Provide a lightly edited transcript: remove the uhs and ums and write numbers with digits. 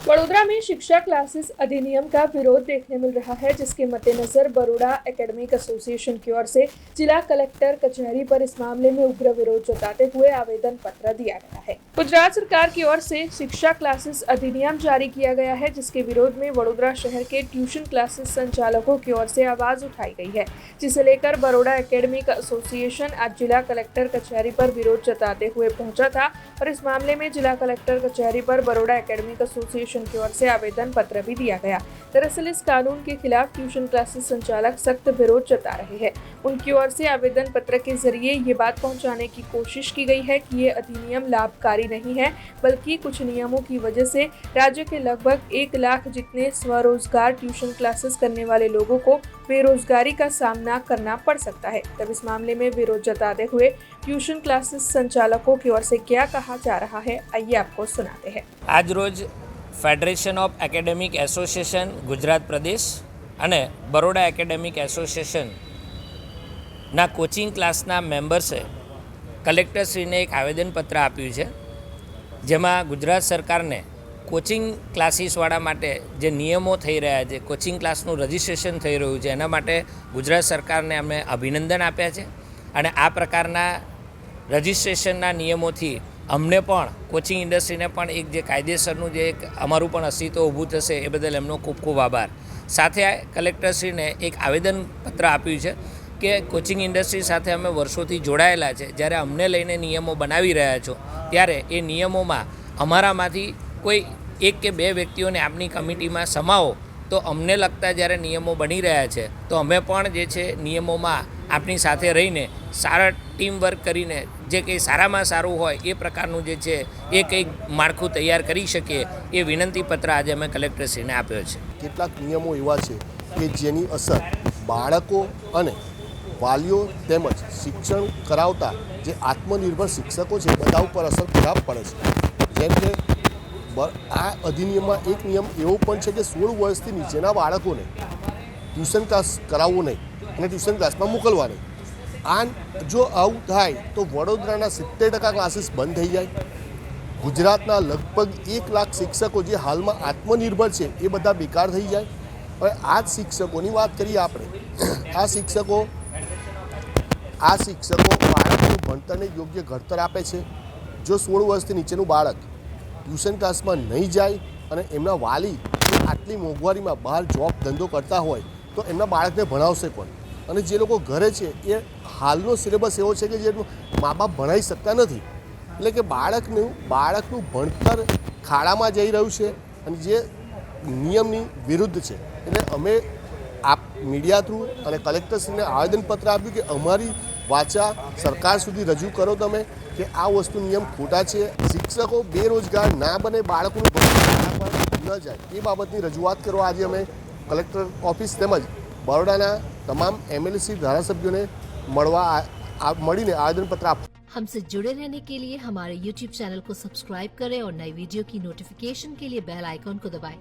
वडोदरा में शिक्षा क्लासेस अधिनियम का विरोध देखने मिल रहा है, जिसके मद्देनजर बरोड़ा एकेडमिक एसोसिएशन की ओर से जिला कलेक्टर कचहरी पर इस मामले में उग्र विरोध जताते हुए आवेदन पत्र दिया गया है। गुजरात सरकार की ओर से शिक्षा क्लासेस अधिनियम जारी किया गया है, जिसके विरोध में वडोदरा शहर के ट्यूशन क्लासेस संचालकों की ओर से आवाज उठाई गई है, जिसे लेकर बरोड़ा एकेडमिक एसोसिएशन आज जिला कलेक्टर कचहरी पर विरोध जताते हुए पहुंचा था और इस मामले में जिला कलेक्टर कचहरी पर बरोड़ा एकेडमिक एसोसिएशन की ओर से आवेदन पत्र भी दिया गया। दरअसल इस कानून के खिलाफ ट्यूशन क्लासेस संचालक सख्त विरोध जता रहे हैं। उनकी ओर से आवेदन पत्र के जरिए ये बात पहुंचाने की कोशिश की गई है कि ये अधिनियम लाभकारी नहीं है, बल्कि कुछ नियमों की वजह से राज्य के लगभग 1 लाख जितने स्वरोजगार ट्यूशन क्लासेस करने वाले लोगों को बेरोजगारी का सामना करना पड़ सकता है। तब इस मामले में विरोध जताते हुए ट्यूशन क्लासेस संचालकों की ओर से क्या कहा जा रहा है, आइए आपको सुनाते हैं। आज रोज federation of academic association Gujarat Pradesh અને બરોડા એકેડેમિક એસોસિએશનના કોચિંગ ક્લાસના મેમ્બર્સે કલેક્ટરશ્રીને એક આવેદનપત્ર આપ્યું છે, જેમાં ગુજરાત સરકારને કોચિંગ ક્લાસીસવાળા માટે જે નિયમો થઈ રહ્યા છે, કોચિંગ ક્લાસનું રજિસ્ટ્રેશન થઈ રહ્યું છે, એના માટે ગુજરાત સરકારને અમે અભિનંદન આપ્યા છે અને આ પ્રકારના રજિસ્ટ્રેશનના નિયમોથી અમને પણ કોચિંગ ઇન્ડસ્ટ્રીને પણ એક જે કાયદેસરનું જે એક અમારું પણ અસ્તિત્વ ઊભું થશે એ બદલ એમનો ખૂબ ખૂબ આભાર। સાથે કલેક્ટરશ્રીને એક આવેદનપત્ર આપ્યું છે કે કોચિંગ ઇન્ડસ્ટ્રી સાથે અમે વર્ષોથી જોડાયેલા છે, જ્યારે અમને લઈને નિયમો બનાવી રહ્યા છો ત્યારે એ નિયમોમાં અમારામાંથી કોઈ 1 કે 2 વ્યક્તિઓને આપની કમિટીમાં સમાવો તો અમને લગતા જ્યારે નિયમો બની રહ્યા છે તો અમે પણ જે છે નિયમોમાં આપની સાથે રહીને સારા ટીમ વર્ક કરીને જે કંઈ સારામાં સારું હોય એ પ્રકારનું જે છે એ કંઈક માળખું તૈયાર કરી શકીએ એ વિનંતી પત્ર આજે અમે કલેક્ટરશ્રીને આપ્યો છે। કેટલાક નિયમો એવા છે કે જેની અસર બાળકો અને વાલીઓ તેમજ શિક્ષણ કરાવતા જે આત્મનિર્ભર શિક્ષકો છે બધા ઉપર અસર ખરાબ પડે છે। જેમ કે આ અધિનિયમમાં એક નિયમ એવો પણ છે કે 16 વર્ષથી નીચેના બાળકોને ટ્યુશન ક્લાસ કરાવવું નહીં અને ટ્યુશન ક્લાસમાં મોકલવા નહીં। આ જો આવું થાય તો વડોદરાના 70% ક્લાસીસ બંધ થઈ જાય। ગુજરાતના લગભગ 1 લાખ શિક્ષકો જે હાલમાં આત્મનિર્ભર છે એ બધા બેકાર થઈ જાય। હવે આ જ શિક્ષકોની વાત કરીએ આપણે, આ શિક્ષકો બાળકનું ભણતરને યોગ્ય ઘડતર આપે છે। જો 16 વર્ષથી નીચેનું બાળક ટ્યુશન ક્લાસમાં નહીં જાય અને એમના વાલી આટલી મોંઘવારીમાં બહાર જોબ ધંધો કરતા હોય તો એમના બાળકને ભણાવશે કોણ? અને જે લોકો ઘરે છે એ હાલનો સિલેબસ એવો છે કે જે મા બાપ ભણાવી શકતા નથી, એટલે કે બાળકનું ભણતર ખાડામાં જઈ રહ્યું છે અને જે નિયમની વિરુદ્ધ છે। એટલે અમે મીડિયા થ્રુ અને કલેક્ટરશ્રીને આવેદનપત્ર આપ્યું કે અમારી વાચા સરકાર સુધી રજૂ કરો તમે કે આ વસ્તુ નિયમ ખોટા છે, શિક્ષકો બેરોજગાર ના બને, બાળકોનું ભણતર ન જાય એ બાબતની રજૂઆત કરવા આજે અમે કલેક્ટર ઓફિસ તેમજ બરોડાના તમામ એમએલસી ધારાસભ્યોને મળીને આવેદનપત્ર આપ્યું। हमसे जुड़े रहने के लिए हमारे YouTube चैनल को सब्सक्राइब करें और नई वीडियो की नोटिफिकेशन के लिए बेल आइकॉन को दबाएं।